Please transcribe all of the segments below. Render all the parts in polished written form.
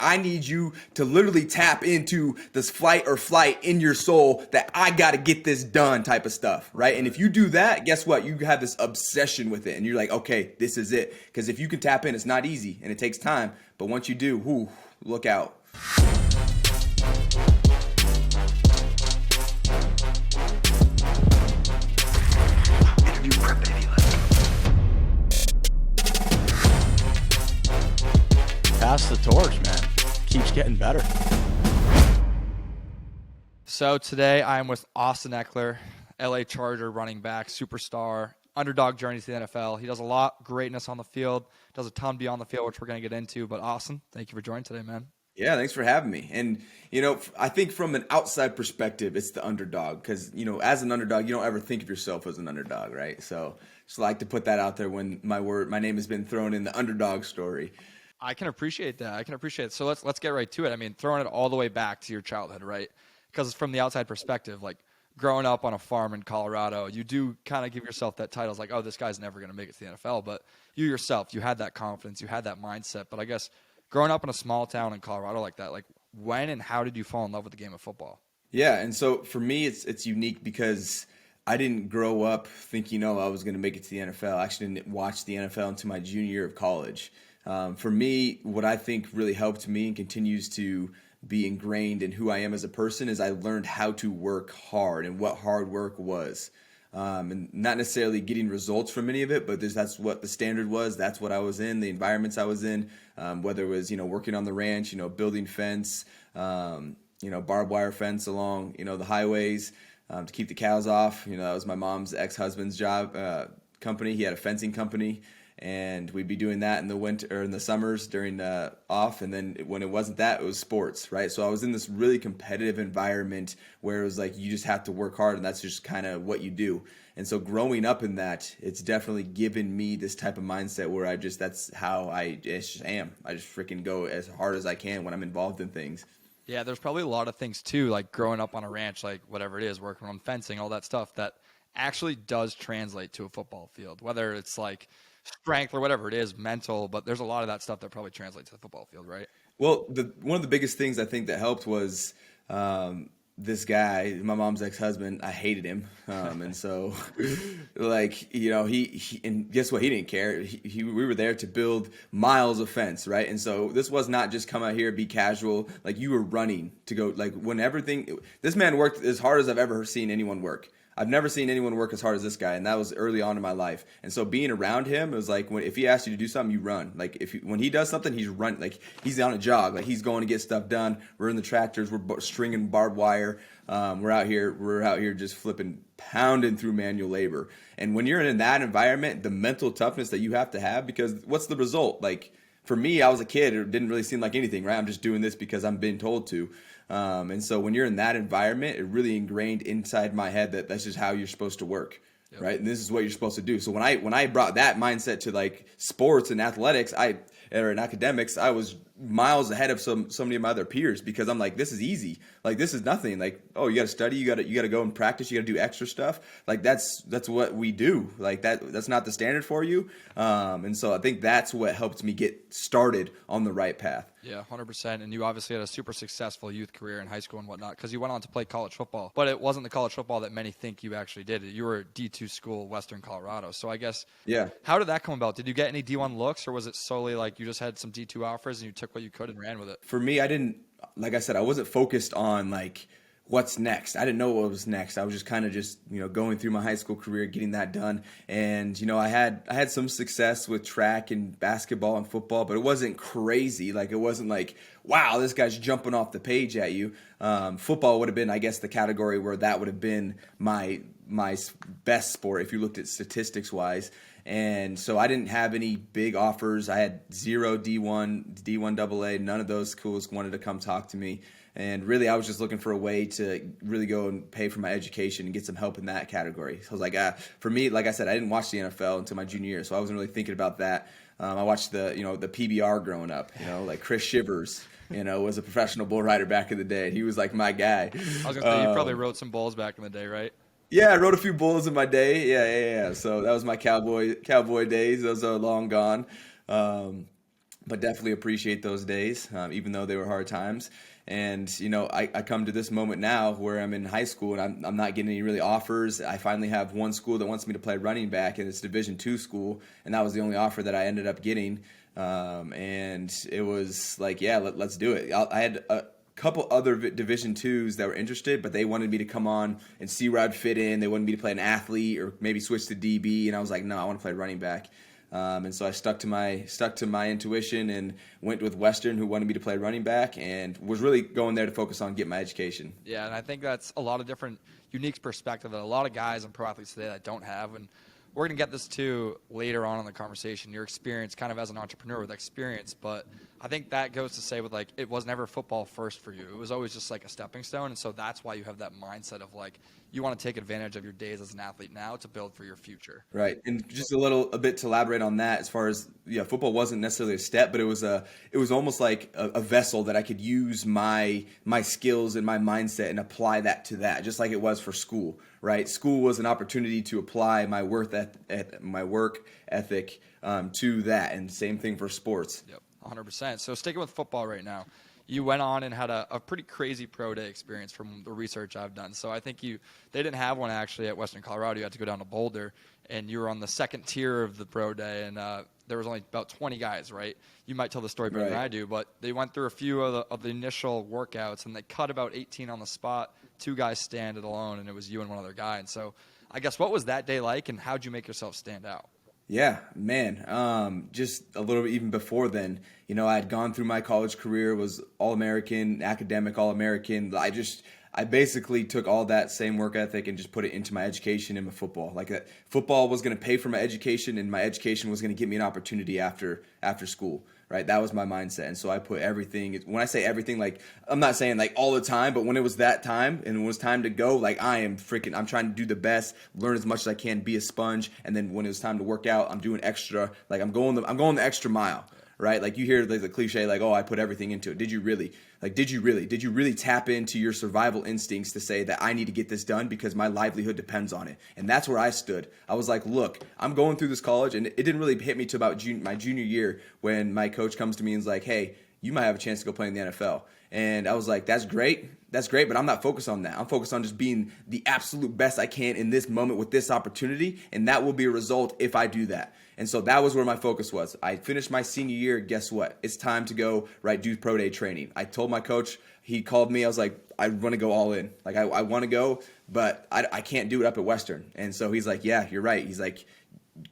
I need you to literally tap into this flight or flight in your soul that I got to get this done type of stuff, right? And if you do that, guess what? You have this obsession with it and you're like, okay, this is it. Because if you can tap in, it's not easy and it takes time. But once you do, whoo, look out. Interview prep, baby. Pass the torch, man. Keeps getting better. So today I am with Austin Ekeler, LA Charger running back, superstar, underdog journey to the NFL. He does a lot, greatness on the field, does a ton beyond the field, which we're going to get into. But Austin, thank you for joining today, man. Yeah, thanks for having me. And, I think from an outside perspective, it's the underdog because, as an underdog, you don't ever think of yourself as an underdog, right? So just like to put that out there when my name has been thrown in the underdog story. I can appreciate that. So let's get right to it. I mean, throwing it all the way back to your childhood, right? Because from the outside perspective, like growing up on a farm in Colorado, you do kind of give yourself that title. It's like, oh, this guy's never going to make it to the NFL. But you yourself, you had that confidence, you had that mindset. But I guess growing up in a small town in Colorado like that, like when and how did you fall in love with the game of football? Yeah, and so for me, it's unique because I didn't grow up thinking, I was going to make it to the NFL. I actually didn't watch the NFL until my junior year of college. For me, what I think really helped me and continues to be ingrained in who I am as a person is I learned how to work hard and what hard work was. And not necessarily getting results from any of it, but that's what the standard was. That's what I was in, the environments I was in, whether it was, working on the ranch, building fence, barbed wire fence along, the highways to keep the cows off. That was my mom's ex-husband's job, company. He had a fencing company. And we'd be doing that in the winter or in the summers during off. And then when it wasn't that, it was sports, right? So I was in this really competitive environment where it was like you just have to work hard and that's just kind of what you do. And so growing up in that, it's definitely given me this type of mindset where that's how I just am. I just freaking go as hard as I can when I'm involved in things. Yeah, there's probably a lot of things too, like growing up on a ranch, like whatever it is, working on fencing, all that stuff that actually does translate to a football field, whether it's like strength or whatever it is, mental, but there's a lot of that stuff that probably translates to the football field, right? Well, one of the biggest things I think that helped was this guy, my mom's ex-husband. I hated him, and so he and guess what? He didn't care. We were there to build miles of fence, right? And so this was not just come out here, be casual. Like you were running to go. Like when everything, this man worked as hard as I've ever seen anyone work. I've never seen anyone work as hard as this guy, and that was early on in my life. And so being around him, it was like if he asks you to do something, you run. Like when he does something, he's run. Like he's on a jog. Like he's going to get stuff done. We're in the tractors. We're stringing barbed wire. We're out here just pounding through manual labor. And when you're in that environment, the mental toughness that you have to have, because what's the result? Like for me, I was a kid. It didn't really seem like anything, right? I'm just doing this because I'm being told to. And so when you're in that environment, it really ingrained inside my head that that's just how you're supposed to work, yep. Right? And this is what you're supposed to do. So when I brought that mindset to like sports and athletics, or in academics, I was miles ahead of so many of my other peers because I'm like, this is easy. Like this is nothing. Like, oh, you got to study, you got to go and practice, you got to do extra stuff. Like that's what we do. Like that's not the standard for you. And so I think that's what helped me get started on the right path. Yeah, 100%. And you obviously had a super successful youth career in high school and whatnot because you went on to play college football. But it wasn't the college football that many think you actually did. You were a D2 school, Western Colorado. So I guess, yeah. How did that come about? Did you get any D1 looks, or was it solely like you just had some D2 offers and you took what you could and ran with it? For me, like I said, I wasn't focused on like what's next. I didn't know what was next. I was just kind of going through my high school career, getting that done. And, I had some success with track and basketball and football, but it wasn't crazy. Like, it wasn't like, wow, this guy's jumping off the page at you. Football would have been, I guess, the category where that would have been my best sport if you looked at statistics wise. And so I didn't have any big offers. I had 0 D1, D1 AA. None of those schools wanted to come talk to me. And really, I was just looking for a way to really go and pay for my education and get some help in that category. So I was like, for me, like I said, I didn't watch the NFL until my junior year, so I wasn't really thinking about that. I watched the PBR growing up. Like Chris Shivers, was a professional bull rider back in the day. He was like my guy. I was gonna say you probably rode some bulls back in the day, right? Yeah, I rode a few bulls in my day. Yeah. So that was my cowboy days. Those are long gone. but definitely appreciate those days, even though they were hard times. And I come to this moment now where I'm in high school and I'm not getting any really offers. I finally have one school that wants me to play running back, and it's Division II school, and that was the only offer that I ended up getting. And it was like, yeah, let's do it. I had a couple other Division IIs that were interested, but they wanted me to come on and see where I'd fit in. They wanted me to play an athlete or maybe switch to DB, and I was like, no, I want to play running back. And so I stuck to my intuition and went with Western, who wanted me to play running back, and was really going there to focus on getting my education. Yeah, and I think that's a lot of different unique perspective that a lot of guys and pro athletes today that don't have. And we're going to get this to later on in the conversation, your experience kind of as an entrepreneur with experience. But I think that goes to say with, like, it was never football first for you. It was always just like a stepping stone. And so that's why you have that mindset of, like, you want to take advantage of your days as an athlete now to build for your future. Right. And just a bit to elaborate on that, as far as, football wasn't necessarily a step, but it was almost like a vessel that I could use my skills and my mindset and apply that to that, just like it was for school, right? School was an opportunity to apply my work ethic to that, and same thing for sports. Yep, 100%. So sticking with football right now, you went on and had a pretty crazy pro day experience from the research I've done. So I think they didn't have one actually at Western Colorado. You had to go down to Boulder, and you were on the second tier of the pro day, and there was only about 20 guys, right? You might tell the story better than I do, but they went through a few of the initial workouts, and they cut about 18 on the spot. 2 guys standing alone, and it was you and one other guy. And so I guess what was that day like, and how'd you make yourself stand out? Yeah, man. Just a little bit even before then, I had gone through my college career, was All-American, academic All-American. I basically took all that same work ethic and just put it into my education and my football. Like, football was going to pay for my education, and my education was going to give me an opportunity after school. Right, that was my mindset, and so I put everything. When I say everything, like, I'm not saying like all the time, but when it was that time and it was time to go, like, I'm trying to do the best, learn as much as I can, be a sponge, and then when it was time to work out, I'm doing extra. Like, I'm going the extra mile. Right, like, you hear the cliche, like, oh, I put everything into it. Did you really? Like, did you really tap into your survival instincts to say that I need to get this done because my livelihood depends on it? And that's where I stood. I was like, look, I'm going through this college, and it didn't really hit me to about my junior year when my coach comes to me and is like, hey, you might have a chance to go play in the NFL. And I was like, that's great, but I'm not focused on that. I'm focused on just being the absolute best I can in this moment with this opportunity, and that will be a result if I do that. And so that was where my focus was. I finished my senior year. Guess what? It's time to go, do pro day training. I told my coach, he called me. I was like, I want to go all in. Like, I want to go, but I can't do it up at Western. And so he's like, yeah, you're right. He's like,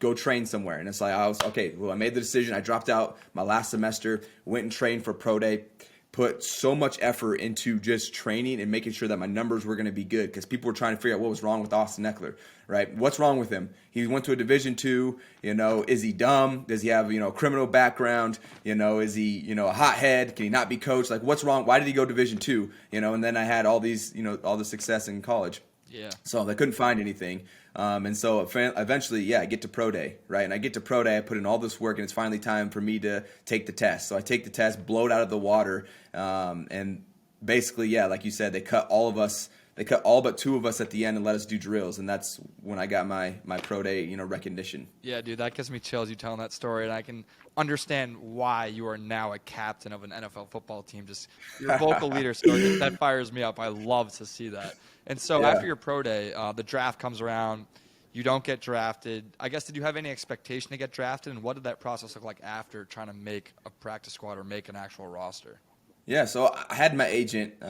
go train somewhere. And it's like, I was, okay, well, I made the decision. I dropped out my last semester, went and trained for pro day. Put so much effort into just training and making sure that my numbers were going to be good, because people were trying to figure out what was wrong with Austin Ekeler, right? What's wrong with him? He went to a Division II, is he dumb? Does he have, a criminal background? Is he, a hothead? Can he not be coached? Like, what's wrong? Why did he go Division II? And then I had all these, all the success in college. Yeah. So I couldn't find anything. And so eventually, I get to pro day, right? And I get to pro day, I put in all this work, and it's finally time for me to take the test. So I take the test, blow it out of the water, and basically, like you said, they cut all but 2 of us at the end and let us do drills, and that's when I got my pro day, recognition. Yeah, dude, that gives me chills, you telling that story, and I can understand why you are now a captain of an NFL football team. Just your vocal leader story, that fires me up. I love to see that. And so after your pro day, the draft comes around. You don't get drafted. I guess, did you have any expectation to get drafted, and what did that process look like after trying to make a practice squad or make an actual roster? Yeah, so I had my agent,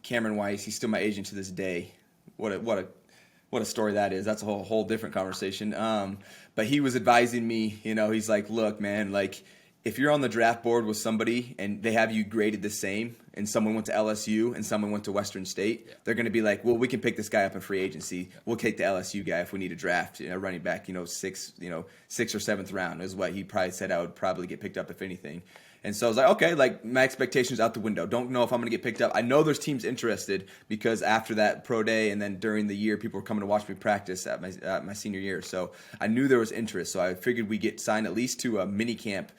Cameron Weiss. He's still my agent to this day. What a story that is. That's a whole different conversation. But he was advising me. He's like, look, man, like, if you're on the draft board with somebody and they have you graded the same, and someone went to LSU and someone went to Western State, they're going to be like, well, we can pick this guy up in free agency. We'll take the LSU guy if we need a draft, running back, 6th or 7th round is what he probably said I would probably get picked up if anything. And so I was like, okay, like, my expectations out the window. Don't know if I'm going to get picked up. I know there's teams interested because after that pro day and then during the year, people were coming to watch me practice at my senior year. So I knew there was interest. So I figured we'd get signed at least to a mini camp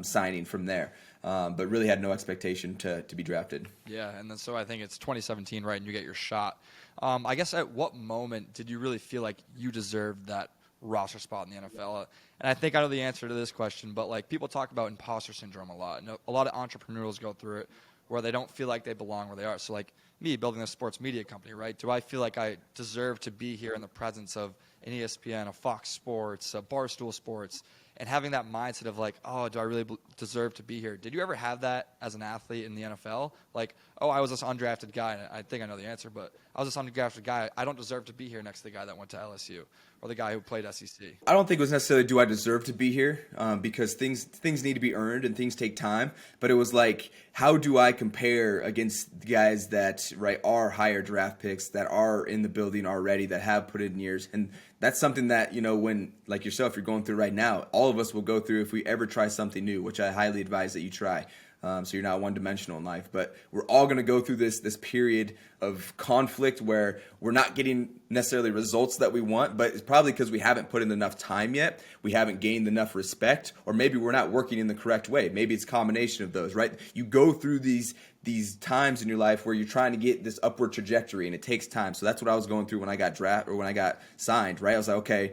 signing from there. But really had no expectation to be drafted. Yeah, and then so I think it's 2017, right, and you get your shot. I guess at what moment did you really feel like you deserved that roster spot in the NFL. And I think I know the answer to this question, but like people talk about imposter syndrome a lot. And a lot of entrepreneurs go through it where they don't feel like they belong where they are. So like me building a sports media company, right? Do I feel like I deserve to be here in the presence of an ESPN, a Fox Sports, a Barstool Sports, and having that mindset of like, oh, do I really deserve to be here? Did you ever have that as an athlete in the NFL? Like, oh, I was this undrafted guy, and I think I know the answer, but I was this undrafted guy. I don't deserve to be here next to the guy that went to LSU or the guy who played SEC. I don't think it was necessarily do I deserve to be here, because things need to be earned and things take time. But it was like, how do I compare against the guys that are higher draft picks, that are in the building already, that have put in years? And that's something that, when like yourself, you're going through right now. All of us will go through if we ever try something new, which I highly advise that you try. So you're not one-dimensional in life. But we're all going to go through this period of conflict where we're not getting necessarily results that we want, but it's probably because we haven't put in enough time yet. We haven't gained enough respect, or maybe we're not working in the correct way. Maybe it's a combination of those, right? You go through these times in your life where you're trying to get this upward trajectory, and it takes time. So that's what I was going through when I got drafted or when I got signed, right? I was like, okay,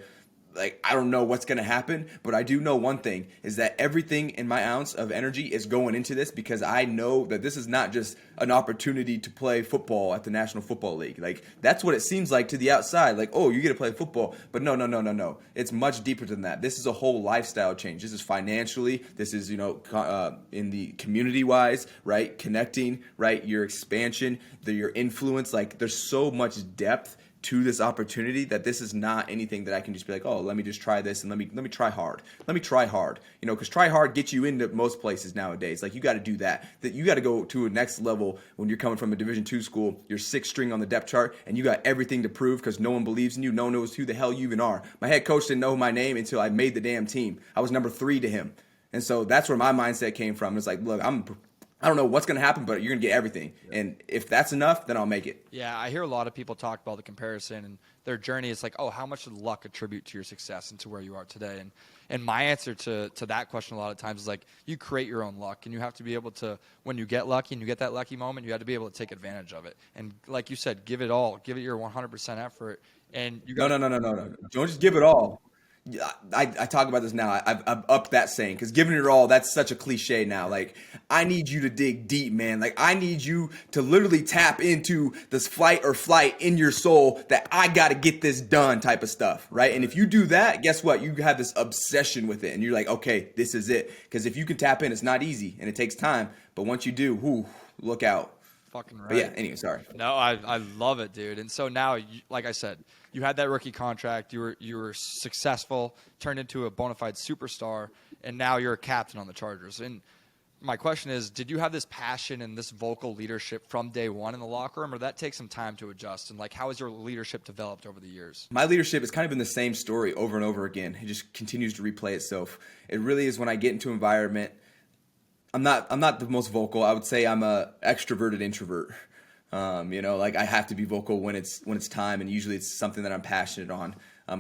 I don't know what's going to happen, but I do know one thing is that everything in my ounce of energy is going into this because I know that this is not just an opportunity to play football at the National Football League. Like, that's what it seems like to the outside. Like, oh, you get to play football. But no. It's much deeper than that. This is a whole lifestyle change. This is financially. This is, in the community-wise, right? Connecting, right? Your expansion, your influence. Like, there's so much depth to this opportunity that this is not anything that I can just be like, oh, let me just try this and let me try hard. Let me try hard. Because try hard gets you into most places nowadays. Like, you got to do that. That you got to go to a next level when you're coming from a Division II school. You're sixth string on the depth chart, and you got everything to prove because no one believes in you. No one knows who the hell you even are. My head coach didn't know my name until I made the damn team. I was number 3 to him. And so that's where my mindset came from. It's like, look, I don't know what's going to happen, but you're going to get everything. And if that's enough, then I'll make it. Yeah, I hear a lot of people talk about the comparison and their journey. It's like, oh, how much did luck attribute to your success and to where you are today? And my answer to that question a lot of times is like, you create your own luck, and you have to be able to, when you get lucky and you get that lucky moment, you have to be able to take advantage of it. And like you said, give it all. Give it your 100% effort. And you No. Don't just give it all. I talk about this now. I've upped that saying because giving it all, that's such a cliche now. Like, I need you to dig deep, man. Like, I need you to literally tap into this fight or flight in your soul that I got to get this done type of stuff, right? And if you do that, guess what? You have this obsession with it, and you're like, okay, this is it. Because if you can tap in, it's not easy, and it takes time. But once you do, whoo, look out. Fucking right. But yeah, anyway, sorry. No, I love it, dude. And so now, like I said, you had that rookie contract. You were successful, turned into a bona fide superstar, and now you're a captain on the Chargers. And my question is, did you have this passion and this vocal leadership from day one in the locker room, or did that take some time to adjust? And like, how has your leadership developed over the years? My leadership has kind of been the same story over and over again. It just continues to replay itself. It really is when I get into an environment. I'm not the most vocal. I would say I'm a extroverted introvert. Like, I have to be vocal when it's time, and usually it's something that I'm passionate on.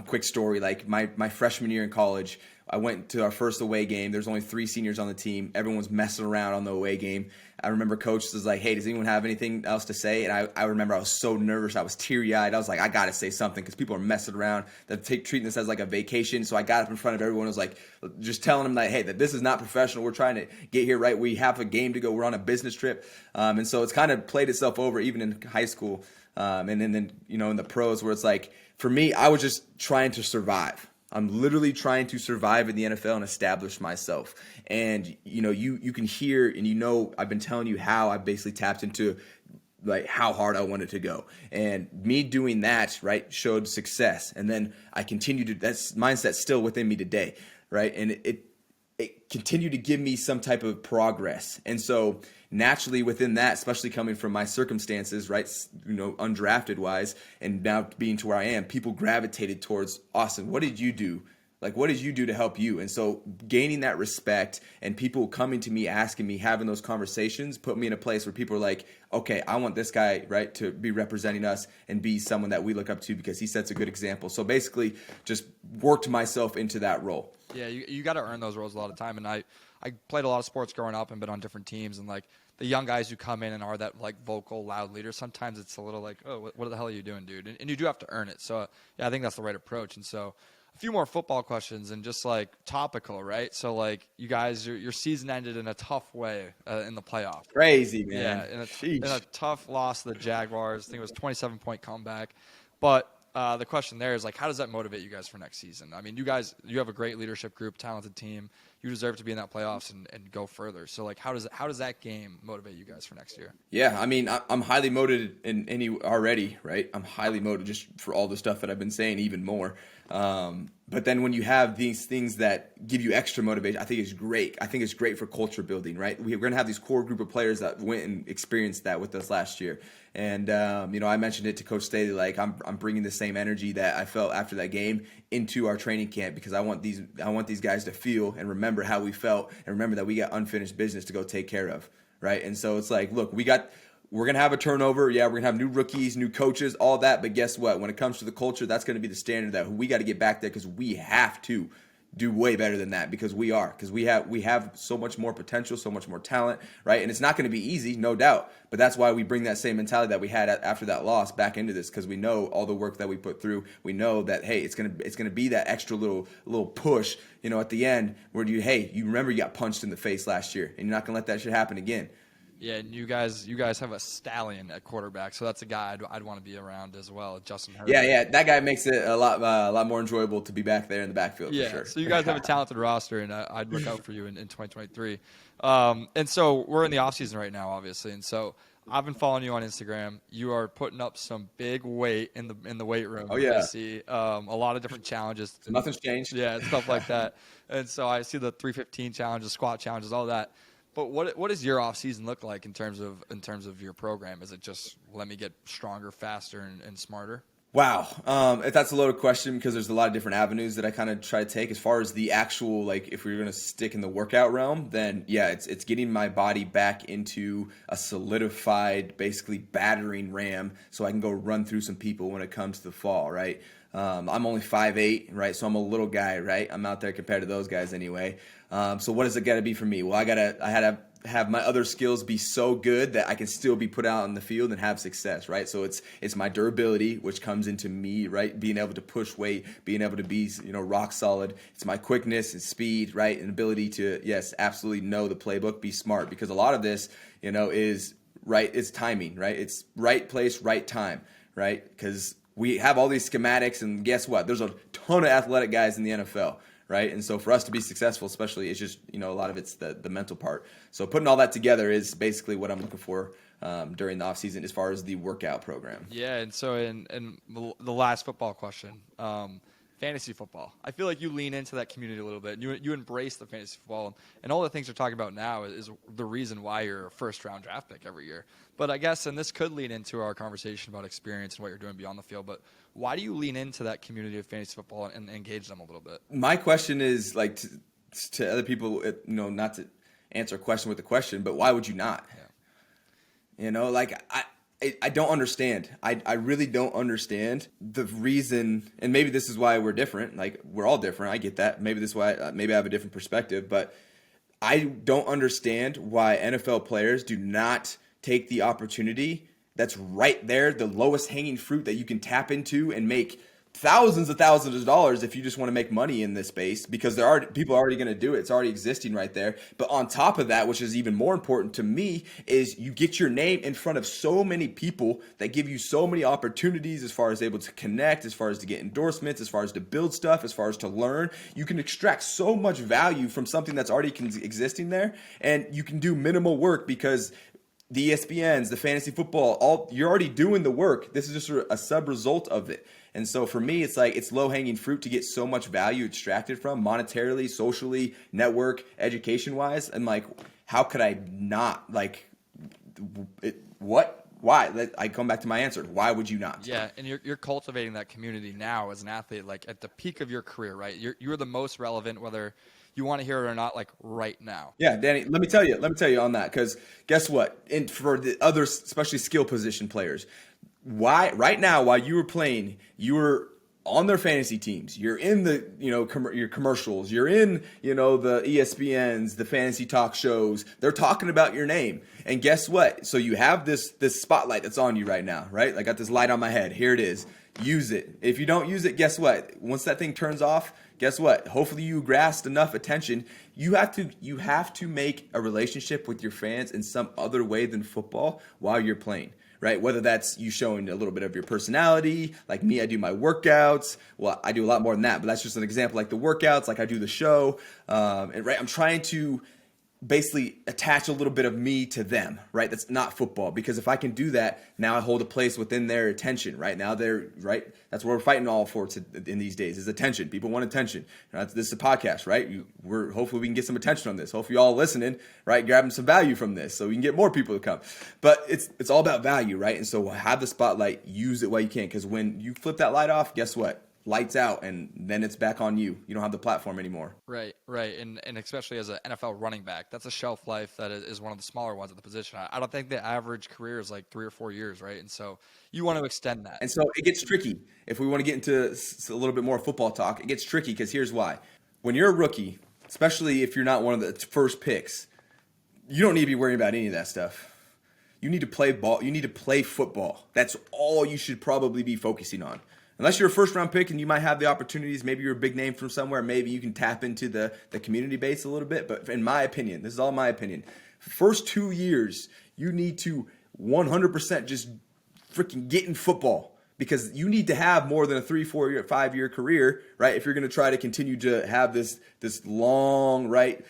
Quick story, like my freshman year in college, I went to our first away game. There's only 3 seniors on the team. Everyone's messing around on the away game. I remember coach was like, hey, does anyone have anything else to say? And I remember I was so nervous. I was teary-eyed. I was like, I got to say something because people are messing around. They're treating this as like a vacation. So I got up in front of everyone. I was like, just telling them that, hey, that this is not professional. We're trying to get here, right? We have a game to go. We're on a business trip. And so it's kind of played itself over even in high school. And then, in the pros where it's like, for me, I was just trying to survive. I'm literally trying to survive in the NFL and establish myself. And, you can hear and I've been telling you how I basically tapped into like how hard I wanted to go. And me doing that, right, showed success. And then I continued to, that's mindset still within me today, right? And it continued to give me some type of progress. And so naturally within that, especially coming from my circumstances, right, undrafted wise, and now being to where I am, people gravitated towards, Austin, what did you do? Like, what did you do to help you? And so gaining that respect and people coming to me, asking me, having those conversations put me in a place where people are like, okay, I want this guy, right, to be representing us and be someone that we look up to because he sets a good example. So basically just worked myself into that role. Yeah, you got to earn those roles a lot of time. And I played a lot of sports growing up and been on different teams. And, like, the young guys who come in and are that, like, vocal, loud leader, sometimes it's a little like, oh, what the hell are you doing, dude? And you do have to earn it. So, yeah, I think that's the right approach. And so a few more football questions and just like topical, right? So like you guys, your season ended in a tough way in the playoff. Crazy, man. Yeah, in a Sheesh. tough loss to the Jaguars. I think it was 27-point comeback. But the question there is like, how does that motivate you guys for next season? I mean, you have a great leadership group, talented team. You deserve to be in that playoffs and go further. So like, how does that game motivate you guys for next year? Yeah, I mean, I'm highly motivated already, right? I'm highly motivated just for all the stuff that I've been saying, even more. But then when you have these things that give you extra motivation, I think it's great. I think it's great for culture building, right? We're going to have these core group of players that went and experienced that with us last year. And, I mentioned it to Coach Staley, like I'm bringing the same energy that I felt after that game into our training camp because I want these guys to feel and remember how we felt and remember that we got unfinished business to go take care of, right? And so it's like, look, we're going to have a turnover. Yeah, we're going to have new rookies, new coaches, all that. But guess what? When it comes to the culture, that's going to be the standard that we got to get back there because we have to do way better than that because we have so much more potential, so much more talent, right? And it's not going to be easy, no doubt. But that's why we bring that same mentality that we had after that loss back into this because we know all the work that we put through. We know that, hey, it's going to be that extra little push, at the end where you remember you got punched in the face last year and you're not going to let that shit happen again. Yeah, and you guys have a stallion at quarterback, so that's a guy I'd want to be around as well, Justin Herbert. Yeah, that guy makes it a lot more enjoyable to be back there in the backfield for sure. So you guys have a talented roster, and I'd look out for you in 2023. And so we're in the offseason right now, obviously, and so I've been following you on Instagram. You are putting up some big weight in the weight room. Oh yeah, I see a lot of different challenges. So nothing's changed. Yeah, stuff like that. And so I see the 315 challenges, squat challenges, all that. But what does your off season look like in terms of your program? Is it just let me get stronger, faster, and smarter? Wow, that's a loaded question because there's a lot of different avenues that I kind of try to take. As far as the actual, like, if we're gonna stick in the workout realm, then yeah, it's getting my body back into a solidified, basically battering ram, so I can go run through some people when it comes to the fall, right? I'm only 5'8", right? So I'm a little guy, right? I'm out there compared to those guys anyway. So what does it got to be for me? Well, I had to have my other skills be so good that I can still be put out in the field and have success, right? So it's my durability, which comes into me, right? Being able to push weight, being able to be, rock solid. It's my quickness and speed, right? And ability to, yes, absolutely know the playbook, be smart. Because a lot of this, is right. It's timing, right? It's right place, right time, right? Because we have all these schematics, and guess what? There's a ton of athletic guys in the NFL, right? And so for us to be successful, especially, it's just, a lot of it's the mental part. So putting all that together is basically what I'm looking for during the offseason as far as the workout program. Yeah, and so in the last football question, fantasy football. I feel like you lean into that community a little bit. You embrace the fantasy football, and all the things you're talking about now is the reason why you're a first-round draft pick every year. But I guess, and this could lead into our conversation about experience and what you're doing beyond the field, but why do you lean into that community of fantasy football and engage them a little bit? My question is, like, to other people, not to answer a question with a question, but why would you not? Yeah. I don't understand. I really don't understand the reason, and maybe this is why we're different. Like, we're all different. I get that. Maybe this is why. Maybe I have a different perspective, but I don't understand why NFL players do not take the opportunity that's right there, the lowest hanging fruit that you can tap into and make thousands of dollars if you just want to make money in this space, because people are already going to do it. It's already existing right there. But on top of that, which is even more important to me, is you get your name in front of so many people that give you so many opportunities as far as able to connect, as far as to get endorsements, as far as to build stuff, as far as to learn. You can extract so much value from something that's already existing there, and you can do minimal work because the ESPNs, the fantasy football, you're already doing the work. This is just a sub result of it. And so for me, it's like it's low-hanging fruit to get so much value extracted from monetarily, socially, network, education-wise. And like, how could I not what? Why? I come back to my answer. Why would you not? Yeah, and you're cultivating that community now as an athlete, like at the peak of your career, right? You're the most relevant, whether you want to hear it or not, like right now. Yeah, Danny, let me tell you on that, because guess what? For the other, especially skill position players, why right now while you were playing, you were on their fantasy teams. You're in the, your commercials. You're in, the ESPNs, the fantasy talk shows. They're talking about your name. And guess what? So you have this spotlight that's on you right now, right? I got this light on my head. Here it is. Use it. If you don't use it, guess what? Once that thing turns off, guess what? Hopefully you grasped enough attention. You have to make a relationship with your fans in some other way than football while you're playing. Right? Whether that's you showing a little bit of your personality, like me, I do my workouts. Well, I do a lot more than that, but that's just an example. Like the workouts, like I do the show, and right, I'm trying to basically attach a little bit of me to them, right? That's not football, because if I can do that, now I hold a place within their attention, right? Now they're, right? That's what we're fighting all for in these days, is attention. People want attention. This is a podcast, right? Hopefully we can get some attention on this. Hopefully you all listening, right? Grabbing some value from this so we can get more people to come. But it's all about value, right? And so have the spotlight, use it while you can, because when you flip that light off, guess what? Lights out, and then it's back on you. You don't have the platform anymore. Right. And especially as an NFL running back, that's a shelf life that is one of the smaller ones at the position. I don't think the average career is like 3 or 4 years, right? And so you want to extend that. And so it gets tricky. If we want to get into a little bit more football talk, it gets tricky because here's why. When you're a rookie, especially if you're not one of the first picks, you don't need to be worrying about any of that stuff. You need to play ball. You need to play football. That's all you should probably be focusing on. Unless you're a first-round pick and you might have the opportunities, maybe you're a big name from somewhere, maybe you can tap into the community base a little bit. But in my opinion, this is all my opinion, first 2 years, you need to 100% just freaking get in football, because you need to have more than a 3, 4, 5-year career, right? If you're going to try to continue to have this long, right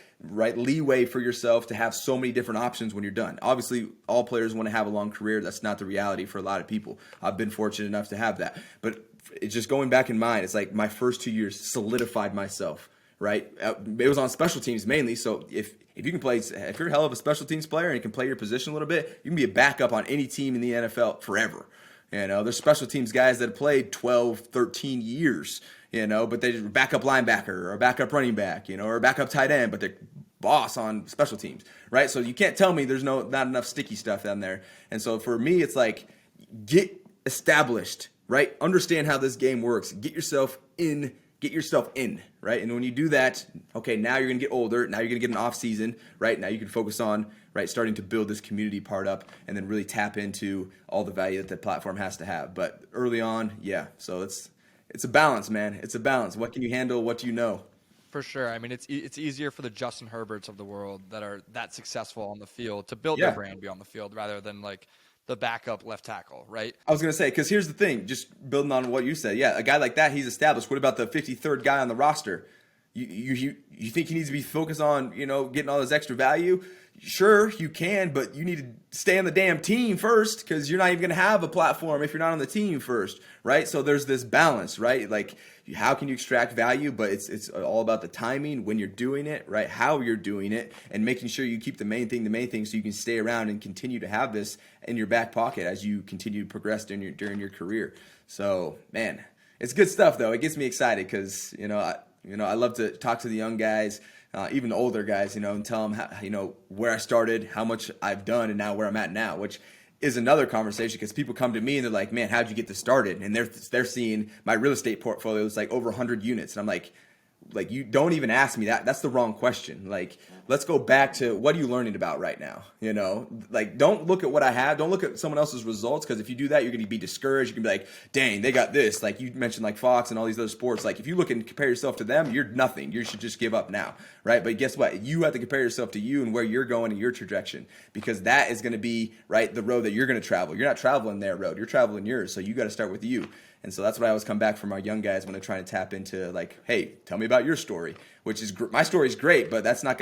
leeway for yourself to have so many different options when you're done. Obviously, all players want to have a long career. That's not the reality for a lot of people. I've been fortunate enough to have that. But it's just going back in mind, it's like my first 2 years solidified myself, right? It was on special teams mainly. So if you can play, if you're a hell of a special teams player and you can play your position a little bit, you can be a backup on any team in the NFL forever. There's special teams guys that have played 12, 13 years, but they're backup linebacker or a backup running back, or a backup tight end, but they're boss on special teams, right? So you can't tell me there's not enough sticky stuff down there. And so for me, it's like, get established, right? Understand how this game works. Get yourself in, right? And when you do that, okay, now you're going to get older. Now you're going to get an off season, right? Now you can focus on, right, starting to build this community part up and then really tap into all the value that the platform has to have. But early on, yeah. So it's a balance, man. It's a balance. What can you handle? What do you know? For sure. I mean, it's easier for the Justin Herberts of the world that are that successful on the field to build their brand beyond the field rather than like the backup left tackle, right? I was going to say, because here's the thing, just building on what you said. Yeah, a guy like that, he's established. What about the 53rd guy on the roster? You think he needs to be focused on, getting all this extra value? Sure, you can, but you need to stay on the damn team first, because you're not even going to have a platform if you're not on the team first, right? So there's this balance, right? Like, how can you extract value? But it's all about the timing, when you're doing it, right? How you're doing it, and making sure you keep the main thing so you can stay around and continue to have this in your back pocket as you continue to progress during your career. So, man, it's good stuff, though. It gets me excited because, I love to talk to the young guys, even the older guys, and tell them how, where I started, how much I've done, and now where I'm at now, which is another conversation, because people come to me and they're like, man, how'd you get this started? And they're seeing my real estate portfolio is like over 100 units. And I'm like, you don't even ask me that. That's the wrong question. Like, let's go back to, what are you learning about right now? Like, don't look at what I have. Don't look at someone else's results, because if you do that, you're going to be discouraged. You can be like, dang, they got this. Like you mentioned, like Fox and all these other sports. Like, if you look and compare yourself to them, you're nothing. You should just give up now, right? But guess what? You have to compare yourself to you and where you're going and your trajectory, because that is going to be, right, the road that you're going to travel. You're not traveling their road. You're traveling yours. So you got to start with you. And so that's what I always come back from our young guys when they're trying to tap into, like, hey, tell me about your story, which is my story is great, but it's not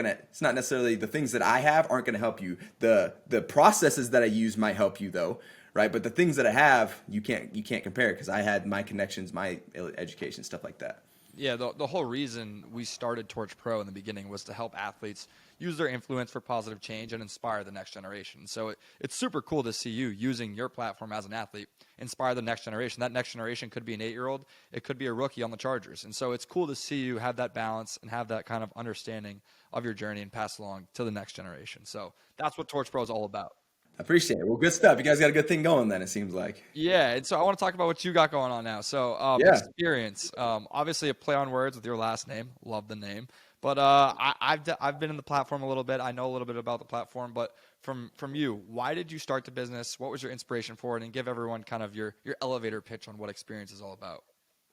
necessarily the things that I have aren't going to help you. The processes that I use might help you though, right? But the things that I have, you can't compare, because I had my connections, my education, stuff like that. Yeah, the whole reason we started TorchPro in the beginning was to help athletes use their influence for positive change and inspire the next generation. So it's super cool to see you using your platform as an athlete, inspire the next generation. That next generation could be an 8-year-old. It could be a rookie on the Chargers. And so it's cool to see you have that balance and have that kind of understanding of your journey and pass along to the next generation. So that's what TorchPro is all about. I appreciate it. Well, good stuff. You guys got a good thing going then, it seems like. Yeah, and so I want to talk about what you got going on now. So, Yeah. experience. Obviously, a play on words with your last name. Love the name. But I've been in the platform a little bit. I know a little bit about the platform. But from you, why did you start the business? What was your inspiration for it? And give everyone kind of your elevator pitch on what experience is all about.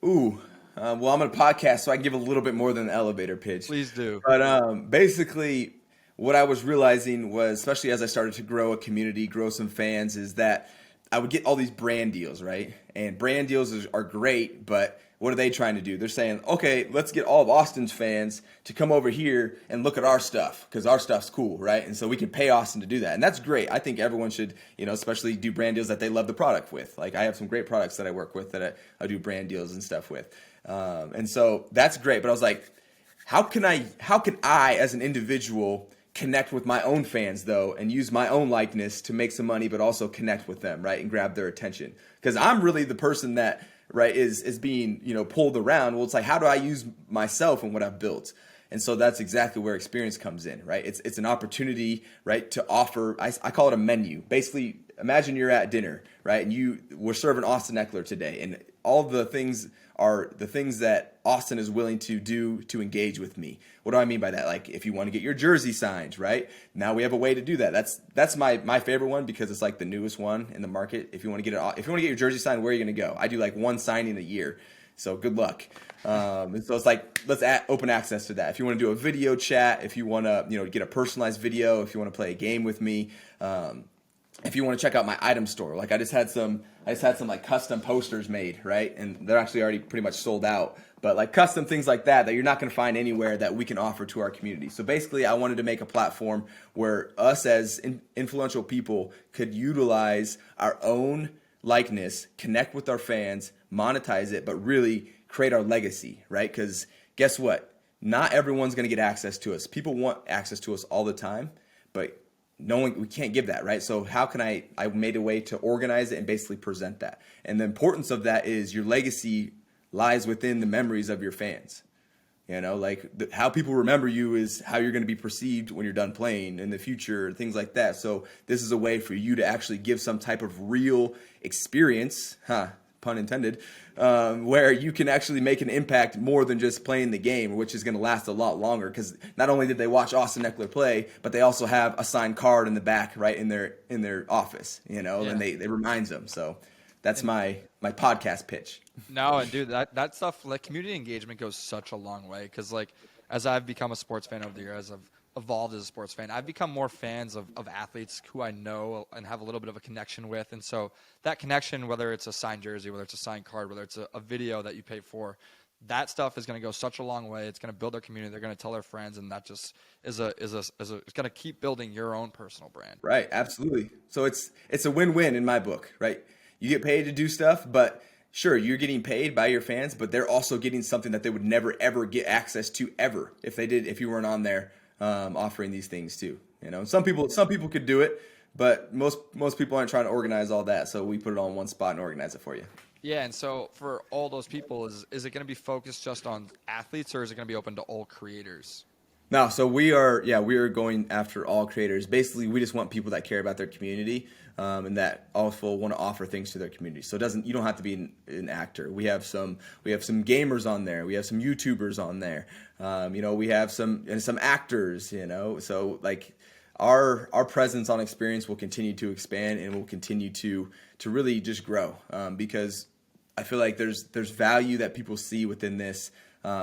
Ooh. Well, I'm on a podcast, so I can give a little bit more than an elevator pitch. Please do. But basically, what I was realizing was, especially as I started to grow a community, grow some fans, is that I would get all these brand deals, right? And brand deals are great, but what are they trying to do? They're saying, okay, let's get all of Austin's fans to come over here and look at our stuff because our stuff's cool, right? And so we can pay Austin to do that. And that's great. I think everyone should, especially do brand deals that they love the product with. Like I have some great products that I work with that I do brand deals and stuff with. And so that's great. But I was like, how can I as an individual connect with my own fans though and use my own likeness to make some money but also connect with them, right, and grab their attention? Because I'm really the person that, right, is being pulled around. Well, it's like, how do I use myself and what I've built? And so that's exactly where experience comes in, right? It's an opportunity, right, to offer. I call it a menu. Basically, imagine you're at dinner, right, and we're serving Austin Ekeler today, and all the things are the things that Austin is willing to do to engage with me. What do I mean by that? Like if you want to get your jersey signed, right? Now we have a way to do that. That's my favorite one because it's like the newest one in the market. If you want to get your jersey signed, where are you going to go? I do like one signing a year. So good luck. And so it's like, let's open access to that. If you want to do a video chat, if you want to, get a personalized video, if you want to play a game with me, if you want to check out my item store, like I just had some like custom posters made, right? And they're actually already pretty much sold out. But like custom things like that you're not going to find anywhere that we can offer to our community. So basically, I wanted to make a platform where us as influential people could utilize our own likeness, connect with our fans, monetize it, but really create our legacy, right? Because guess what? Not everyone's going to get access to us. People want access to us all the time, but we can't give that, right? So how can I made a way to organize it and basically present that. And the importance of that is your legacy lies within the memories of your fans. How people remember you is how you're going to be perceived when you're done playing in the future, things like that. So this is a way for you to actually give some type of real experience, pun intended, where you can actually make an impact more than just playing the game, which is going to last a lot longer because not only did they watch Austin Ekeler play, but they also have a signed card in the back, right, in their office, and they reminds them. So that's my podcast pitch. No, and dude, that stuff, like community engagement goes such a long way because like as I've become a sports fan over the years, I've evolved as a sports fan. I've become more fans of athletes who I know and have a little bit of a connection with. And so that connection, whether it's a signed jersey, whether it's a signed card, whether it's a video that you pay for, that stuff is going to go such a long way. It's going to build their community. They're going to tell their friends, and that just is it's going to keep building your own personal brand. Right. Absolutely. So it's a win-win in my book, right? You get paid to do stuff, but sure, you're getting paid by your fans, but they're also getting something that they would never, ever get access to ever if you weren't on there. Offering these things too, some people could do it, but most people aren't trying to organize all that. So we put it all in one spot and organize it for you. Yeah. And so for all those people, is it going to be focused just on athletes or is it going to be open to all creators? No, so we are going after all creators. Basically, we just want people that care about their community and that also want to offer things to their community. So you don't have to be an actor. We have some gamers on there. We have some YouTubers on there. We have some actors. So like our presence on Experience will continue to expand and will continue to really just grow because I feel like there's value that people see within this.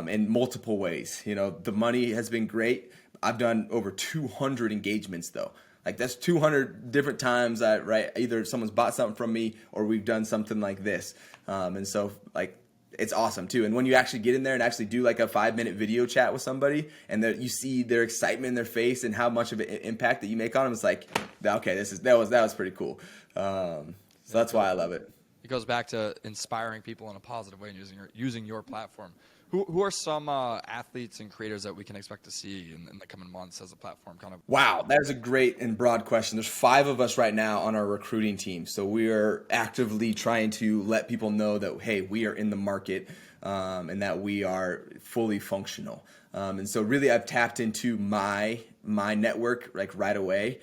In multiple ways. The money has been great. I've done over 200 engagements though. Like that's 200 different times that, right, either someone's bought something from me or we've done something like this. And so like it's awesome too. And when you actually get in there and actually do like a 5-minute video chat with somebody and that you see their excitement in their face and how much of an impact that you make on them, it's like, okay, that was pretty cool. So that's why I love it. It goes back to inspiring people in a positive way and using your platform. Who are some athletes and creators that we can expect to see in the coming months as a platform kind of? Wow, that is a great and broad question. There's 5 of us right now on our recruiting team. So we are actively trying to let people know that, hey, we are in the market and that we are fully functional. And so really I've tapped into my my network like right away,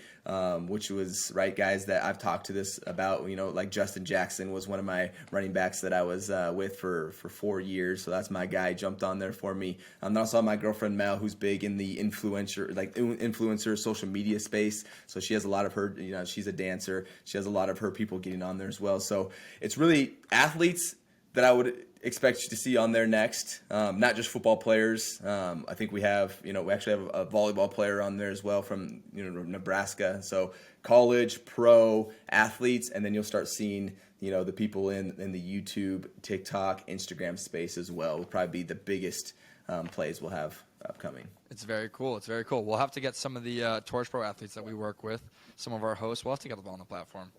which was right guys that I've talked to this about. Like Justin Jackson was one of my running backs that I was with for 4 years, so that's my guy. Jumped on there for me. I also have my girlfriend Mel, who's big in the influencer social media space. So she has a lot of her. She's a dancer. She has a lot of her people getting on there as well. So it's really athletes that I would expect you to see on there next, not just football players. I think we actually have a volleyball player on there as well from Nebraska. So college, pro, athletes, and then you'll start seeing the people in the YouTube, TikTok, Instagram space as well. Will probably be the biggest plays we'll have upcoming. It's very cool. It's very cool. We'll have to get some of the TorchPro athletes that we work with, some of our hosts. We'll have to get them on the platform.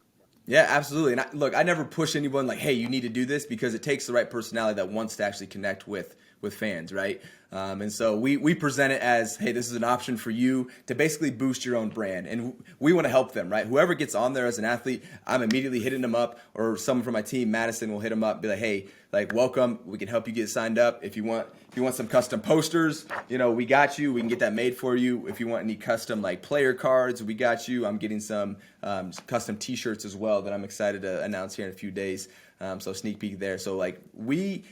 Yeah, absolutely. And I never push anyone like, hey, you need to do this, because it takes the right personality that wants to actually connect with fans, right? And so we present it as, hey, this is an option for you to basically boost your own brand. And we want to help them, right? Whoever gets on there as an athlete, I'm immediately hitting them up, or someone from my team, Madison, will hit them up, be like, hey, like, welcome. We can help you get signed up. If you want some custom posters, we got you. We can get that made for you. If you want any custom like player cards, we got you. I'm getting some custom T-shirts as well that I'm excited to announce here in a few days. So sneak peek there. So like we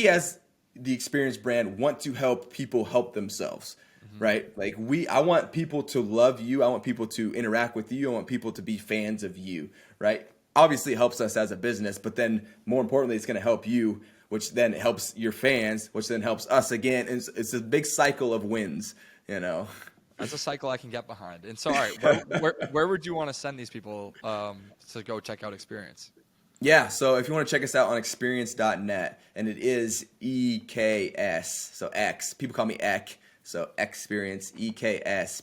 as the Experience brand want to help people help themselves, right? Like I want people to love you. I want people to interact with you. I want people to be fans of you, right? Obviously it helps us as a business, but then more importantly, it's going to help you, which then helps your fans, which then helps us again. And it's a big cycle of wins, That's a cycle I can get behind. And so, all right, where would you want to send these people to go check out Experience? Yeah, so if you want to check us out on experience.net, and it is EKS, so X. People call me Ek, so Experience, EKSPERIENCE.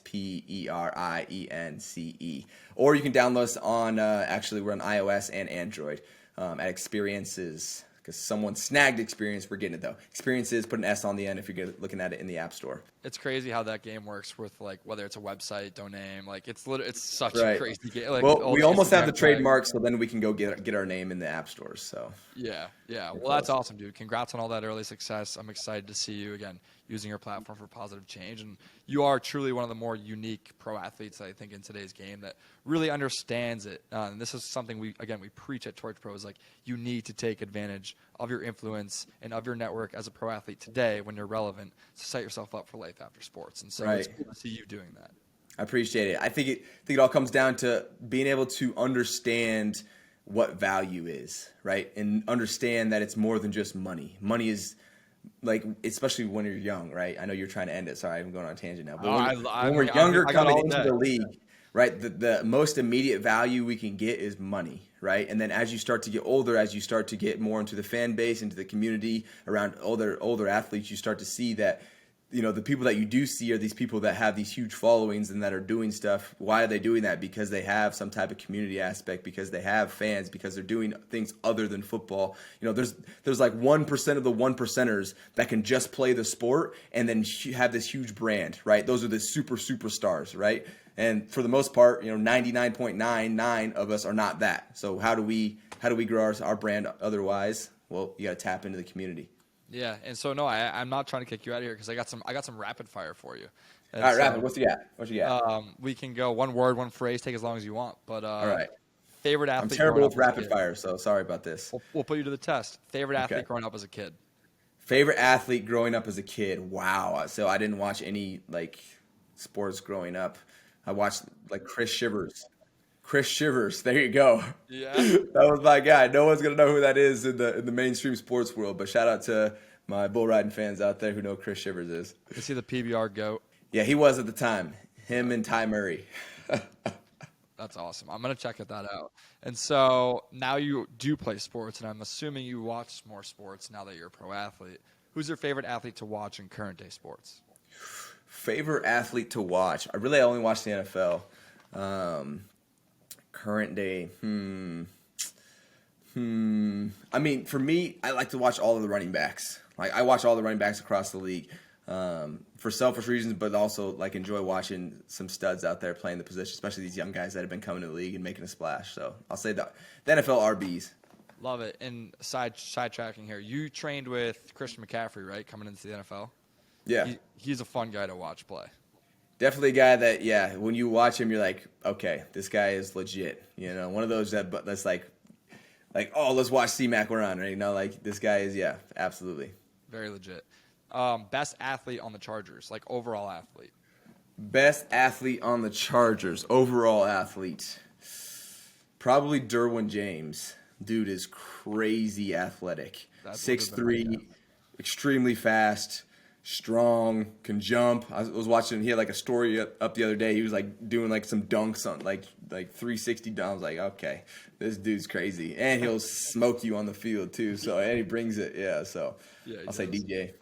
Or you can download us on, actually, we're on iOS and Android at Experiences, because someone snagged Experience. We're getting it, though. Experiences, put an S on the end if you're looking at it in the App Store. It's crazy how that game works with, like, whether it's a website, domain. Like, it's such Right. a crazy game. Like, well, we almost have the Instagram trademark, so then we can go get our name in the App Stores. So Yeah. Well, that's awesome, dude. Congrats on all that early success. I'm excited to see you, again, using your platform for positive change. And you are truly one of the more unique pro athletes, I think, in today's game that really understands it. And this is something we preach at TorchPro is like, you need to take advantage of your influence and of your network as a pro athlete today when you're relevant to set yourself up for life after sports. And so It's cool to see you doing that. I appreciate it. I think it all comes down to being able to understand what value is, right? And understand that it's more than just money. Money is, like, especially when you're young, right? I know you're trying to end it. Sorry, I'm going on a tangent now. But when we're younger coming into the league, right, the most immediate value we can get is money, right? And then as you start to get older, as you start to get more into the fan base, into the community around older athletes, you start to see that, the people that you do see are these people that have these huge followings and that are doing stuff. Why are they doing that? Because they have some type of community aspect, because they have fans, because they're doing things other than football. There's like 1% of the 1%ers that can just play the sport and then have this huge brand, right? Those are the superstars, right? And for the most part, 99.99 of us are not that. So how do we grow our brand otherwise? Well, you got to tap into the community. Yeah, and so no, I'm not trying to kick you out of here because I got some rapid fire for you. All right, rapid. What you got? We can go one word, one phrase, take as long as you want. But all right. Favorite athlete. I'm terrible with rapid fire, so sorry about this. We'll put you to the test. Favorite athlete growing up as a kid. Favorite athlete growing up as a kid. Wow. So I didn't watch any like sports growing up. I watched like Chris Shivers. There you go. Yeah. That was my guy. No one's gonna know who that is in the mainstream sports world, but shout out to my bull riding fans out there who know who Chris Shivers is. Is he the PBR GOAT? Yeah, he was at the time. Him and Ty Murray. That's awesome. I'm gonna check that out. And so now you do play sports, and I'm assuming you watch more sports now that you're a pro athlete. Who's your favorite athlete to watch in current day sports? Favorite athlete to watch? I only watch the NFL. Current day. I mean, for me, I like to watch all of the running backs. Like, I watch all the running backs across the league for selfish reasons, but also like enjoy watching some studs out there playing the position, especially these young guys that have been coming to the league and making a splash. So I'll say the NFL RBs. Love it. And sidetracking here, you trained with Christian McCaffrey, right, coming into the NFL? Yeah. He's a fun guy to watch play. Definitely a guy that, yeah, when you watch him, you're like, okay, this guy is legit. You know, one of those that's like, oh, let's watch C-Mac run. Right? You know, like this guy is, yeah, absolutely. Very legit. Best athlete on the Chargers, like overall athlete. Best athlete on the Chargers, overall athlete. Probably Derwin James. Dude is crazy athletic. That's what it's been right 6'3", extremely fast, strong, can jump. I was watching, he had like a story up the other day. He was like doing like some dunks on like 360 dunks. I was like, okay, this dude's crazy. And he'll smoke you on the field too. So, and he brings it. Yeah, so I'll say DJ.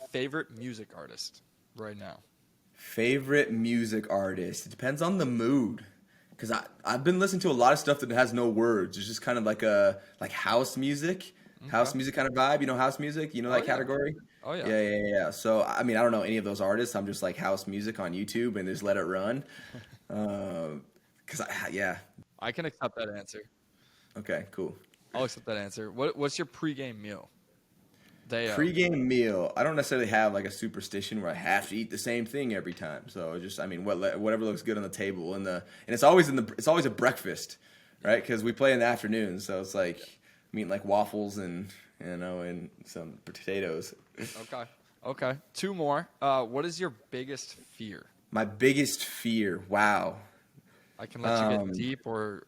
Favorite music artist right now? Favorite music artist. It depends on the mood. Because I've been listening to a lot of stuff that has no words. It's just kind of like house music. Okay. House music kind of vibe. You know house music? You know that yeah. category? Oh, yeah. Yeah. So, I mean, I don't know any of those artists. I'm just like house music on YouTube and just let it run. Yeah. I can accept that answer. Okay, cool. I'll accept that answer. What's your pregame meal? Pre-game meal. I don't necessarily have like a superstition where I have to eat the same thing every time. So just, I mean, whatever looks good on the table, and it's always it's always a breakfast, right? Because we play in the afternoon, so it's like I'm eating like waffles and and some potatoes. Okay. Two more. What is your biggest fear? My biggest fear. Wow. I can let you get deep or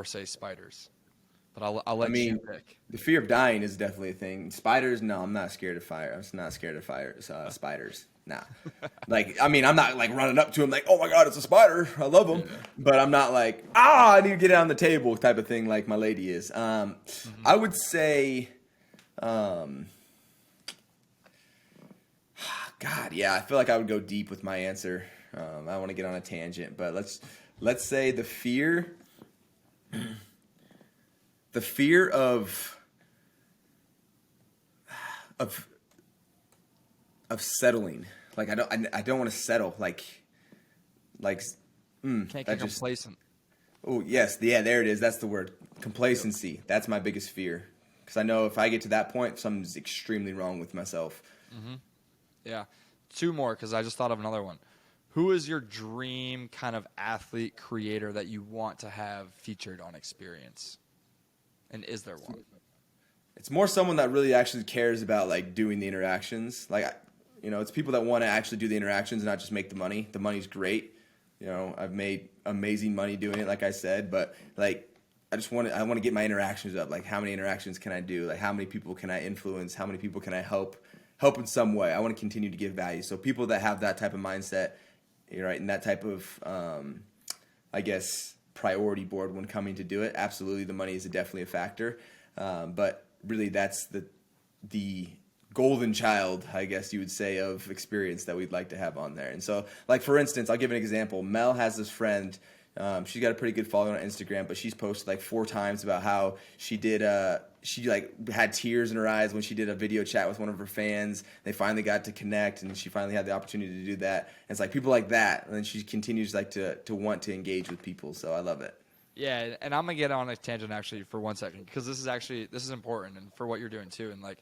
say spiders. But I'll let you pick. The fear of dying is definitely a thing. Spiders, no, I'm not scared of fire. I'm not scared of spiders. Nah. I'm not like running up to him like, oh my God, it's a spider. I love them. Yeah. But I'm not like, I need to get it on the table type of thing like my lady is. I would say, God, yeah, I feel like I would go deep with my answer. I don't want to get on a tangent, but let's say the fear. The fear of settling. Like I don't want to settle. Can't get complacent. Oh yes, yeah, there it is. That's the word. Complacency. That's my biggest fear. Because I know if I get to that point, something's extremely wrong with myself. Mm-hmm. Yeah. Two more, because I just thought of another one. Who is your dream kind of athlete creator that you want to have featured on Experience? And is there one? It's more someone that really actually cares about like doing the interactions. It's people that want to actually do the interactions and not just make the money. The money's great. I've made amazing money doing it, like I said, but I want to get my interactions up. Like, how many interactions can I do? Like, how many people can I influence? How many people can I help in some way? I want to continue to give value. So people that have that type of mindset, right, and that type of, priority board when coming to do it, absolutely the money is definitely a factor, but really that's the golden child, I guess you would say, of Experience that we'd like to have on there. And so, like, for instance, I'll give an example. Mel has this friend, she's got a pretty good following on Instagram, but she's posted like 4 times about how she did she had tears in her eyes when she did a video chat with one of her fans. They finally got to connect, and she finally had the opportunity to do that. And it's like people like that, and then she continues to want to engage with people. So I love it. Yeah, and I'm gonna get on a tangent actually for 1 second, because this is important, and for what you're doing too. And like,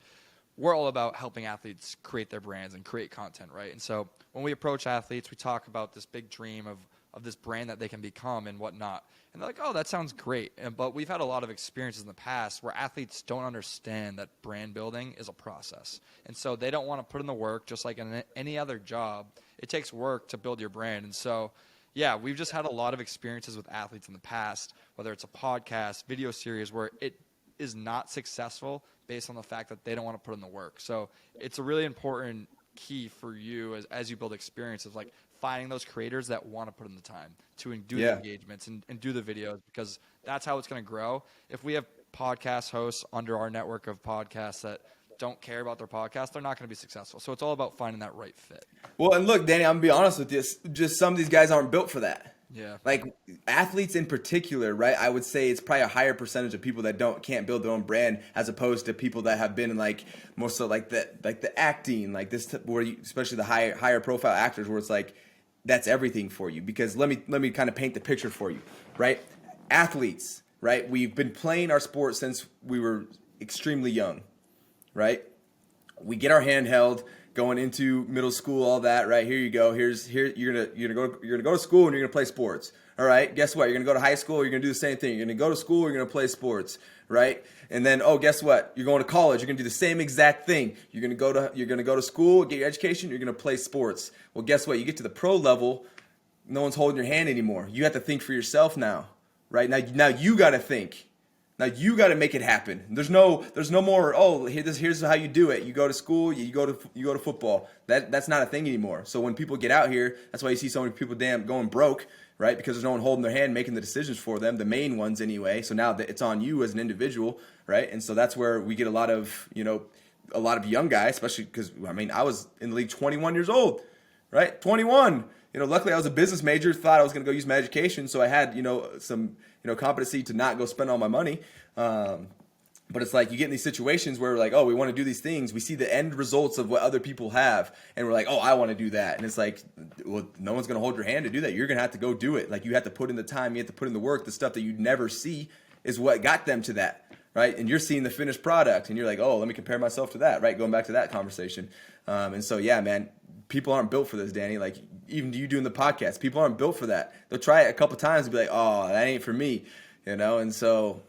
we're all about helping athletes create their brands and create content, right? And so when we approach athletes, we talk about this big dream of this brand that they can become and whatnot. And they're like, oh, that sounds great. But we've had a lot of experiences in the past where athletes don't understand that brand building is a process. And so they don't want to put in the work, just like in any other job. It takes work to build your brand. And so, yeah, we've just had a lot of experiences with athletes in the past, whether it's a podcast, video series, where it is not successful based on the fact that they don't want to put in the work. So it's a really important key for you as you build experiences, like finding those creators that want to put in the time to do the engagements and do the videos, because that's how it's going to grow. If we have podcast hosts under our network of podcasts that don't care about their podcast, they're not going to be successful. So it's all about finding that right fit. Well, and look, Danny, I'm going to be honest with you. Just some of these guys aren't built for that. Yeah. Like athletes in particular, right? I would say it's probably a higher percentage of people that can't build their own brand, as opposed to people that have been in like most of like the acting, like this, where especially the higher profile actors, where it's like that's everything for you. Because let me kind of paint the picture for you, right? Athletes, right? We've been playing our sport since we were extremely young, right? We get our hand held, going into middle school, all that, right? Here you go. Here you're gonna go to school and you're gonna play sports. All right, guess what? You're gonna go to high school, you're gonna do the same thing. You're gonna go to school, you're gonna play sports, right? And then, oh, guess what? You're going to college, you're gonna do the same exact thing. You're gonna go to school, get your education, you're gonna play sports. Well, guess what? You get to the pro level, no one's holding your hand anymore. You have to think for yourself now, right? Now you gotta think. Now you got to make it happen. There's no more. Oh, here's how you do it. You go to school. You go to football. That's not a thing anymore. So when people get out here, that's why you see so many people going broke, right? Because there's no one holding their hand, making the decisions for them, the main ones anyway. So now that it's on you as an individual, right? And so that's where we get a lot of young guys, especially because I was in the league 21 years old, right? 21. Luckily I was a business major. Thought I was going to go use my education, so I had some competency to not go spend all my money. But it's like you get in these situations where we're like, oh, we want to do these things. We see the end results of what other people have, and we're like, oh, I want to do that. And it's like, well, no one's going to hold your hand to do that. You're going to have to go do it. Like you have to put in the time. You have to put in the work. The stuff that you never see is what got them to that, right? And you're seeing the finished product, and you're like, oh, let me compare myself to that, right? Going back to that conversation. And so, yeah, man, people aren't built for this, Danny. Like even you doing the podcast, people aren't built for that. They'll try it a couple times and be like, oh, that ain't for me, And so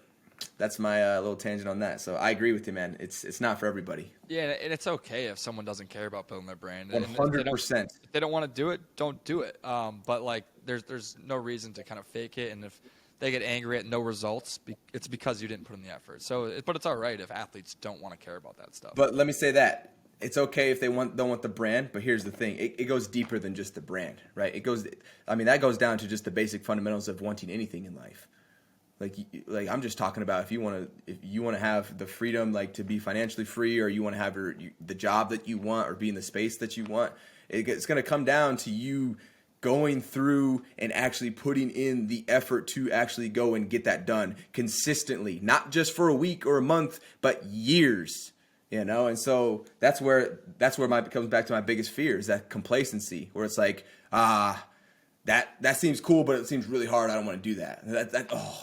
that's my little tangent on that. So I agree with you, man. It's not for everybody. Yeah, and it's okay if someone doesn't care about building their brand. 100%. If they don't want to do it, don't do it. But like, there's no reason to kind of fake it. And if they get angry at no results, it's because you didn't put in the effort. But it's all right if athletes don't want to care about that stuff. But let me say that. It's okay if they don't want the brand, but here's the thing. It goes deeper than just the brand, right? That goes down to just the basic fundamentals of wanting anything in life. Like I'm just talking about if you want to have the freedom, like to be financially free, or you want to have the job that you want, or be in the space that you want. It's going to come down to you going through and actually putting in the effort to actually go and get that done consistently, not just for a week or a month, but years. And so that's where it comes back to my biggest fear is that complacency, where it's like, that seems cool, but it seems really hard. I don't want to do that.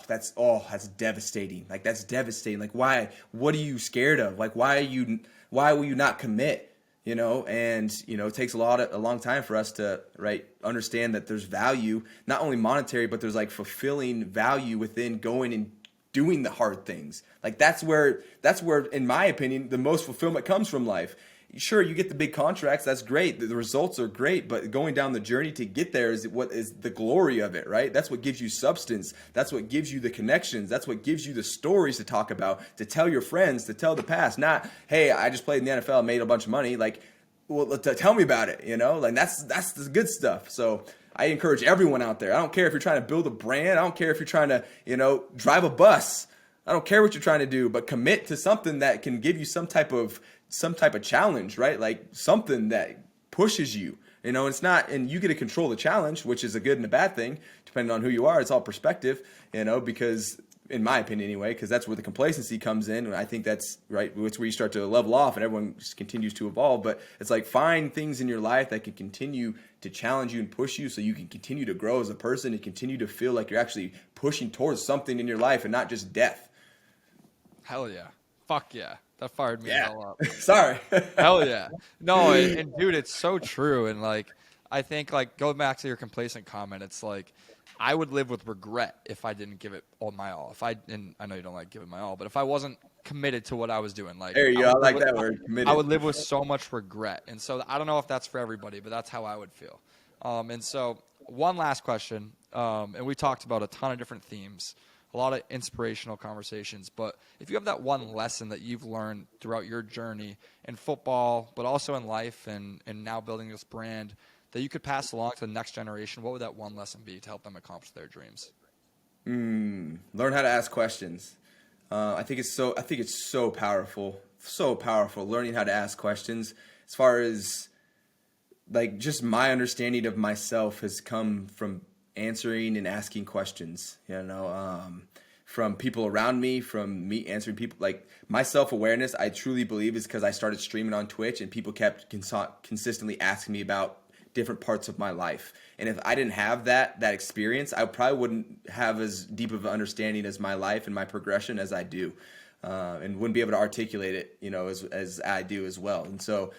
That's devastating. Like that's devastating. Like why? What are you scared of? Like why will you not commit? And it takes a long time for us to understand that there's value, not only monetary, but there's like fulfilling value within going and doing the hard things. Like that's where, in my opinion, the most fulfillment comes from life. Sure, you get the big contracts. That's great. The results are great, but going down the journey to get there is what is the glory of it, right? That's what gives you substance. That's what gives you the connections. That's what gives you the stories to talk about, to tell your friends, to tell the past. Not, hey, I just played in the NFL and made a bunch of money. Like, well, tell me about it, Like that's the good stuff. So I encourage everyone out there. I don't care if you're trying to build a brand. I don't care if you're trying to, drive a bus. I don't care what you're trying to do, but commit to something that can give you some type of challenge, right? Like something that pushes you, it's not, and you get to control the challenge, which is a good and a bad thing, depending on who you are. It's all perspective, because in my opinion anyway, because that's where the complacency comes in. And I think that's right. It's where you start to level off and everyone just continues to evolve. But it's like find things in your life that can continue to challenge you and push you so you can continue to grow as a person and continue to feel like you're actually pushing towards something in your life and not just death. Hell yeah. Fuck yeah. That fired me all up. Sorry. Hell yeah. No, and dude, it's so true. And like, I think like going back to your complacent comment, it's like I would live with regret if I didn't give it all my all. And I know you don't like giving my all, but if I wasn't committed to what I was doing, like there you go. I like that word, committed. I would live with so much regret. And so I don't know if that's for everybody, but that's how I would feel. And so one last question, and we talked about a ton of different themes, a lot of inspirational conversations, but if you have that one lesson that you've learned throughout your journey in football, but also in life and now building this brand that you could pass along to the next generation, what would that one lesson be to help them accomplish their dreams? Learn how to ask questions. I think it's so powerful, learning how to ask questions. As far as like just my understanding of myself has come from answering and asking questions, from people around me, from me answering people. Like my self-awareness, I truly believe is because I started streaming on Twitch and people kept consistently asking me about different parts of my life. And if I didn't have that experience, I probably wouldn't have as deep of an understanding as my life and my progression as I do, and wouldn't be able to articulate it, as I do as well. And so,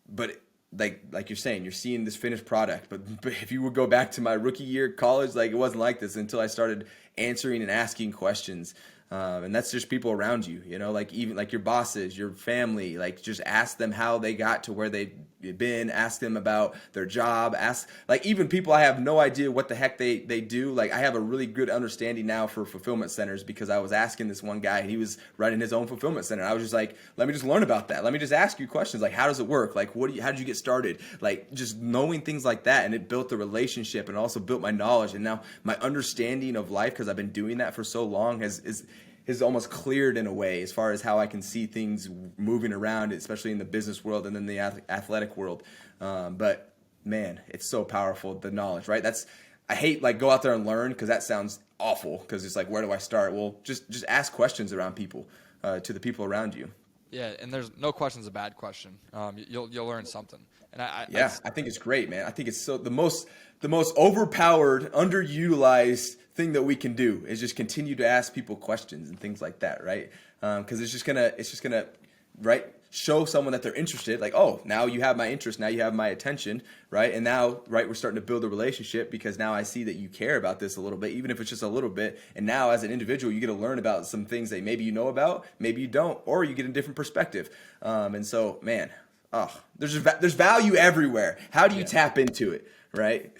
but like you're saying, you're seeing this finished product. But if you would go back to my rookie year college, like it wasn't like this until I started answering and asking questions. And that's just people around you, you know, like even like your bosses, your family, like just ask them how they got to where they've been, ask them about their job, ask like even people I have no idea what the heck they do. Like I have a really good understanding now for fulfillment centers because I was asking this one guy and he was running his own fulfillment center. I was just like, let me just learn about that. Let me just ask you questions. Like, how does it work? Like, how did you get started? Like just knowing things like that. And it built the relationship and also built my knowledge. And now my understanding of life, because I've been doing that for so long, is almost cleared in a way as far as how I can see things moving around, especially in the business world and then the athletic world. But man, it's so powerful, the knowledge, right? I hate like go out there and learn because that sounds awful because it's like, where do I start? Well, just ask questions around people, to the people around you. Yeah, and there's no question's a bad question. You'll learn something. And I think it's great, man. I think it's so the most overpowered, underutilized thing that we can do is just continue to ask people questions and things like that, right? Because it's just gonna, right, show someone that they're interested. Like, oh, now you have my interest, now you have my attention, right? And now, right, we're starting to build a relationship because now I see that you care about this a little bit, even if it's just a little bit. And now, as an individual, you get to learn about some things that maybe you know about, maybe you don't, or you get a different perspective. And so, man, there's value everywhere. How do you tap into it, right?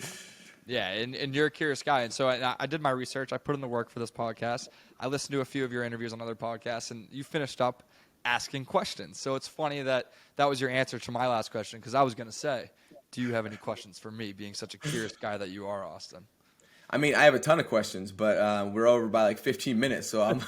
Yeah, and you're a curious guy. And so I did my research. I put in the work for this podcast. I listened to a few of your interviews on other podcasts, and you finished up asking questions. So it's funny that was your answer to my last question because I was going to say, do you have any questions for me, being such a curious guy that you are, Austin? I mean, I have a ton of questions, but we're over by like 15 minutes, so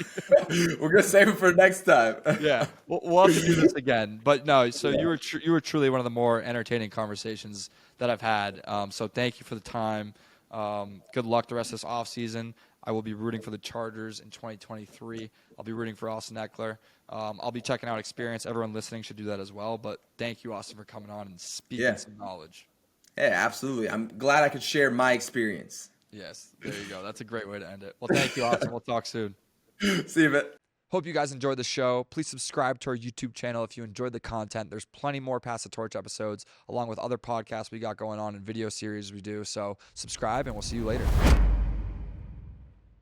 we're gonna save it for next time. Yeah, we'll have to do this again. But no, so you were truly one of the more entertaining conversations that I've had. So thank you for the time. Good luck the rest of this offseason. I will be rooting for the Chargers in 2023. I'll be rooting for Austin Ekeler. I'll be checking out Experience. Everyone listening should do that as well. But thank you, Austin, for coming on and speaking some knowledge. Yeah, absolutely. I'm glad I could share my experience. Yes, there you go. That's a great way to end it. Well, thank you, Austin. We'll talk soon. See you, man. Hope you guys enjoyed the show. Please subscribe to our YouTube channel if you enjoyed the content. There's plenty more Pass the Torch episodes, along with other podcasts we got going on and video series we do. So subscribe, and we'll see you later.